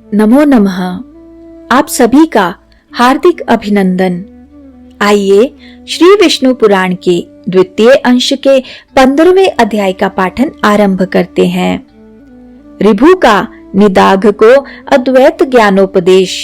नमो नमः। आप सभी का हार्दिक अभिनंदन। आइए श्री विष्णु पुराण के द्वितीय अंश के 15वें अध्याय का पाठन आरंभ करते हैं। ऋभु का निदाघ को अद्वैत ज्ञानोपदेश।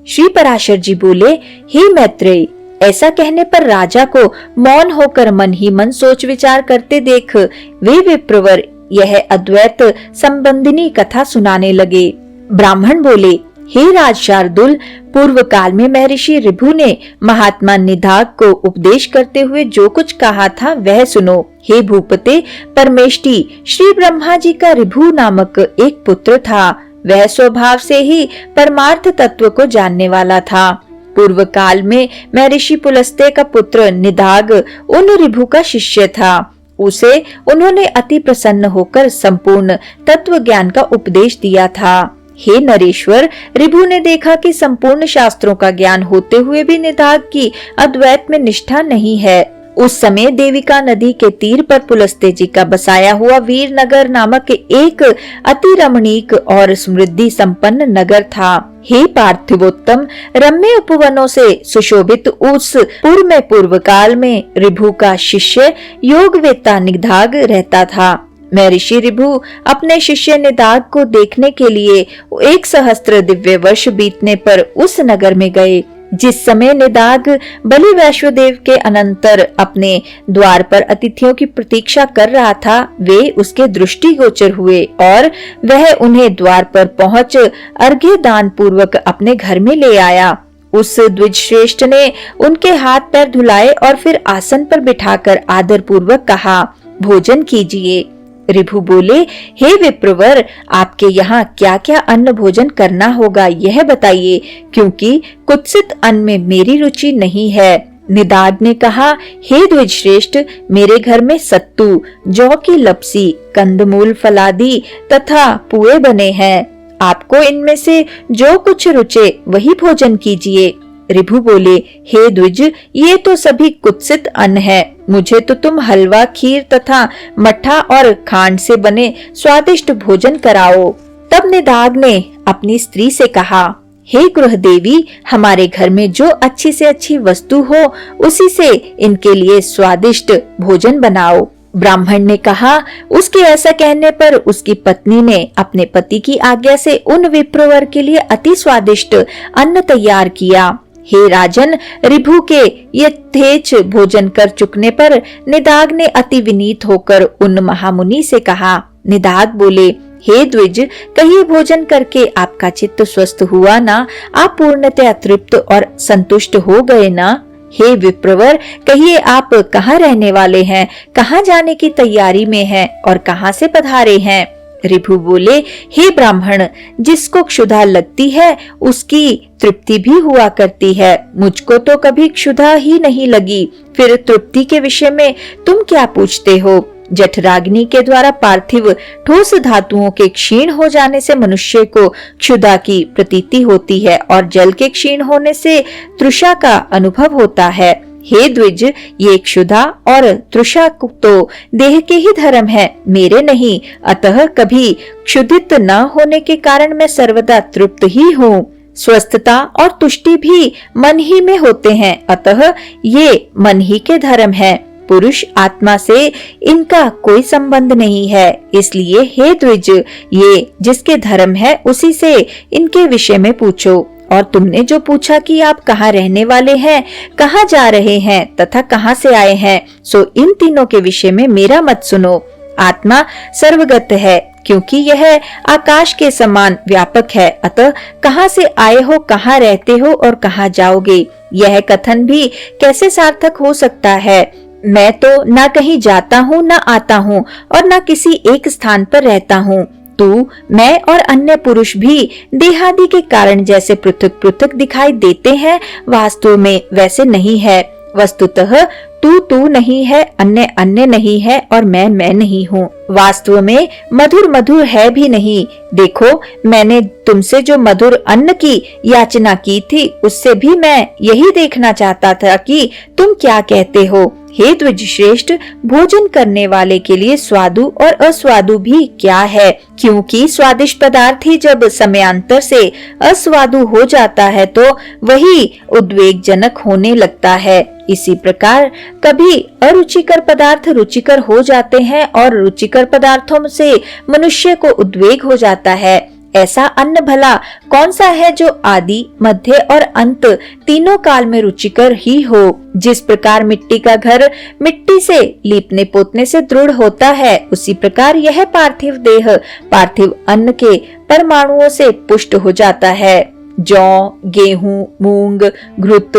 श्री पराशर जी बोले, हे मैत्रेय, ऐसा कहने पर राजा को मौन होकर मन ही मन सोच विचार करते देख वे विप्रवर यह अद्वैत संबंधिनी कथा सुनाने लगे। ब्राह्मण बोले, हे राज शार्दुल, पूर्व काल में महर्षि ऋभु ने महात्मा निदाघ को उपदेश करते हुए जो कुछ कहा था वह सुनो। हे भूपते, परमेष्टि श्री ब्रह्मा जी का ऋभु नामक एक पुत्र था। वह स्वभाव से ही परमार्थ तत्व को जानने वाला था। पूर्व काल में महर्षि पुलस्त्य का पुत्र निदाघ उन ऋभु का शिष्य था। उसे उन्होंने अति प्रसन्न होकर संपूर्ण तत्व ज्ञान का उपदेश दिया था। हे नरेश्वर, ऋभु ने देखा कि संपूर्ण शास्त्रों का ज्ञान होते हुए भी निदाघ की अद्वैत में निष्ठा नहीं है। उस समय देविका नदी के तीर पर पुलस्त्य जी का बसाया हुआ वीरनगर नामक एक अति रमणीक और समृद्धि संपन्न नगर था। हे पार्थिवोत्तम, रम्य उपवनों से सुशोभित उस पुर में पूर्व काल में ऋभु का शिष्य योगवेत्ता निदाघ रहता था। महर्षि ऋभु अपने शिष्य निदाघ को देखने के लिए 1 सहस्त्र दिव्य वर्ष बीतने पर उस नगर में गए। जिस समय निदाघ बलि वैश्वदेव के अनंतर अपने द्वार पर अतिथियों की प्रतीक्षा कर रहा था, वे उसके दृष्टिगोचर हुए और वह उन्हें द्वार पर पहुंच अर्घ्य दान पूर्वक अपने घर में ले आया। उस द्विज श्रेष्ठ ने उनके हाथ पैर धुलाए और फिर आसन पर बिठाकर आदर पूर्वक कहा, भोजन कीजिए। ऋभु बोले, हे विप्रवर, आपके यहाँ क्या क्या अन्न भोजन करना होगा यह बताइए, क्योंकि कुत्सित अन्न में मेरी रुचि नहीं है। निदाघ ने कहा, हे द्विज श्रेष्ठ, मेरे घर में सत्तू, जौ की लपसी, कंदमूल फलादि तथा पुए बने हैं। आपको इनमें से जो कुछ रुचे वही भोजन कीजिए। ऋभु बोले, हे द्विज, ये तो सभी कुत्सित अन्न है। मुझे तो तुम हलवा, खीर तथा मट्ठा और खांड से बने स्वादिष्ट भोजन कराओ। तब निदाघ ने अपनी स्त्री से कहा, हे गृह देवी, हमारे घर में जो अच्छी से अच्छी वस्तु हो उसी से इनके लिए स्वादिष्ट भोजन बनाओ। ब्राह्मण ने कहा। उसके ऐसा कहने पर उसकी पत्नी ने अपने पति की आज्ञा से उन विप्रवर के लिए अति स्वादिष्ट अन्न तैयार किया। हे राजन, ऋभु के यथेच्छ भोजन कर चुकने पर निदाघ ने अति विनीत होकर उन महामुनि से कहा। निदाघ बोले, हे द्विज, कहिए भोजन करके आपका चित्त स्वस्थ हुआ ना? आप पूर्णतया तृप्त और संतुष्ट हो गए ना? हे विप्रवर, कहिए आप कहाँ रहने वाले हैं, कहाँ जाने की तैयारी में हैं और कहाँ से पधारे हैं? ऋभु बोले, हे ब्राह्मण, जिसको क्षुधा लगती है उसकी तृप्ति भी हुआ करती है। मुझको तो कभी क्षुधा ही नहीं लगी, फिर तृप्ति के विषय में तुम क्या पूछते हो? जठराग्नि के द्वारा पार्थिव ठोस धातुओं के क्षीण हो जाने से मनुष्य को क्षुधा की प्रतीति होती है और जल के क्षीण होने से तृषा का अनुभव होता है। हे द्विज, ये क्षुधा और तृषा तो देह के ही धर्म है, मेरे नहीं। अतः कभी क्षुधित न होने के कारण मैं सर्वदा तृप्त ही हूँ। स्वस्थता और तुष्टि भी मन ही में होते हैं, अतः ये मन ही के धर्म है। पुरुष आत्मा से इनका कोई संबंध नहीं है। इसलिए हे द्विज, ये जिसके धर्म है उसी से इनके विषय में पूछो। और तुमने जो पूछा कि आप कहाँ रहने वाले हैं, कहाँ जा रहे हैं तथा कहाँ से आए हैं, सो इन तीनों के विषय में मेरा मत सुनो। आत्मा सर्वगत है, क्योंकि यह आकाश के समान व्यापक है। अतः कहाँ से आए हो, कहाँ रहते हो और कहाँ जाओगे, यह कथन भी कैसे सार्थक हो सकता है? मैं तो ना कहीं जाता हूँ, ना आता हूँ और ना किसी एक स्थान पर रहता हूँ। तू, मैं और अन्य पुरुष भी देहादि के कारण जैसे पृथक पृथक दिखाई देते हैं, वास्तव में वैसे नहीं है। वस्तुतः तू नहीं है, अन्य अन्य नहीं है और मैं नहीं हूँ। वास्तव में मधुर मधुर है भी नहीं। देखो, मैंने तुमसे जो मधुर अन्न की याचना की थी, उससे भी मैं यही देखना चाहता था कि तुम क्या कहते हो। हे द्विज श्रेष्ठ, भोजन करने वाले के लिए स्वादु और अस्वादु भी क्या है, क्योंकि स्वादिष्ट पदार्थ ही जब समयांतर से अस्वादु हो जाता है तो वही उद्वेगजनक होने लगता है। इसी प्रकार कभी अरुचिकर पदार्थ रुचिकर हो जाते हैं और रुचिकर पदार्थों से मनुष्य को उद्वेग हो जाता है। ऐसा अन्न भला कौन सा है जो आदि, मध्य और अंत तीनों काल में रुचिकर ही हो। जिस प्रकार मिट्टी का घर मिट्टी से लीपने पोतने से दृढ़ होता है, उसी प्रकार यह पार्थिव देह पार्थिव अन्न के परमाणुओं से पुष्ट हो जाता है। जौ, गेहूं, मूंग, घृत,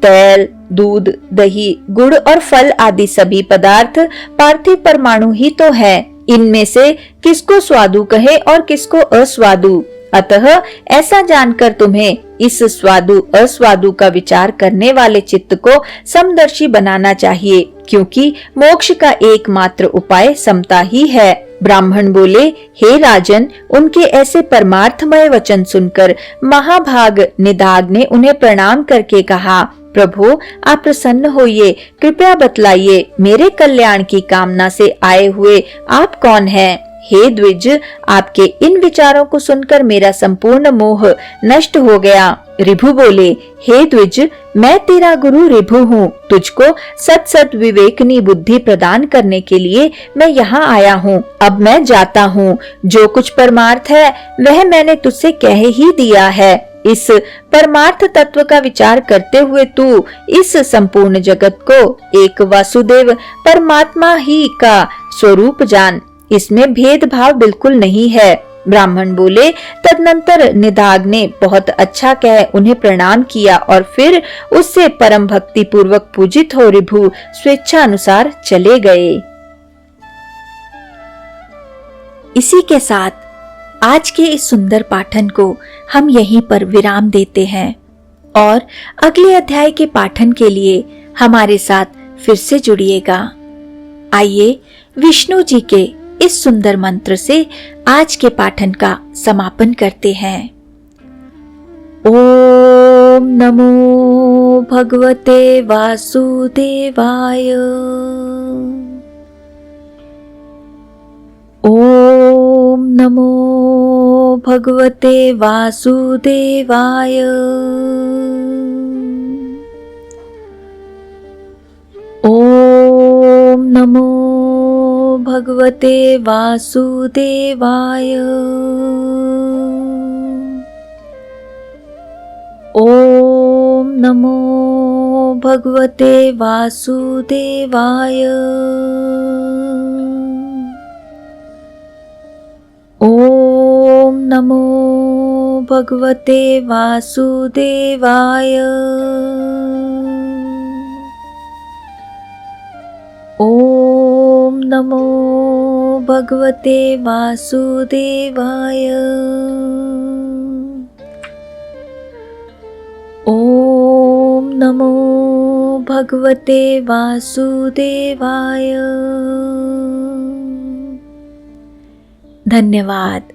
तेल, दूध, दही, गुड़ और फल आदि सभी पदार्थ पार्थिव परमाणु ही तो है। इनमें से किसको स्वादु कहे और किसको अस्वादु। अतः ऐसा जानकर तुम्हें इस स्वादु अस्वादु का विचार करने वाले चित्त को समदर्शी बनाना चाहिए, क्योंकि मोक्ष का एकमात्र उपाय समता ही है। ब्राह्मण बोले, हे राजन, उनके ऐसे परमार्थमय वचन सुनकर महाभाग निदाग ने उन्हें प्रणाम करके कहा, प्रभु आप प्रसन्न होइए, कृपया बतलाइए, मेरे कल्याण की कामना से आए हुए आप कौन हैं? हे द्विज, आपके इन विचारों को सुनकर मेरा संपूर्ण मोह नष्ट हो गया। ऋभु बोले, हे द्विज, मैं तेरा गुरु ऋभु हूँ। तुझको सत सत विवेकनी बुद्धि प्रदान करने के लिए मैं यहाँ आया हूँ। अब मैं जाता हूँ। जो कुछ परमार्थ है वह मैंने तुझसे कह ही दिया है। इस परमार्थ तत्व का विचार करते हुए तू इस संपूर्ण जगत को एक वासुदेव परमात्मा ही का स्वरूप जान। इसमें भेदभाव बिल्कुल नहीं है। ब्राह्मण बोले, तदनंतर निदाग ने बहुत अच्छा कह उन्हें प्रणाम किया और फिर उससे परम भक्ति पूर्वक पूजित हो ऋभु स्वेच्छा अनुसार चले गए। इसी के साथ आज के इस सुंदर पाठन को हम यहीं पर विराम देते हैं और अगले अध्याय के पाठन के लिए हमारे साथ फिर से जुड़िएगा। आइए विष्णु जी के इस सुंदर मंत्र से आज के पाठन का समापन करते हैं। ओम नमो भगवते वासुदेवाय। ओम नमो भगवते वासुदेवाय। ओम नमो भगवते वासुदेवाय। ओम नमो भगवते वासुदेवाय। ओम नमो भगवते वासुदेवाय। ओम नमो भगवते वासुदेवाय। ओम नमो भगवते वासुदेवाय। धन्यवाद।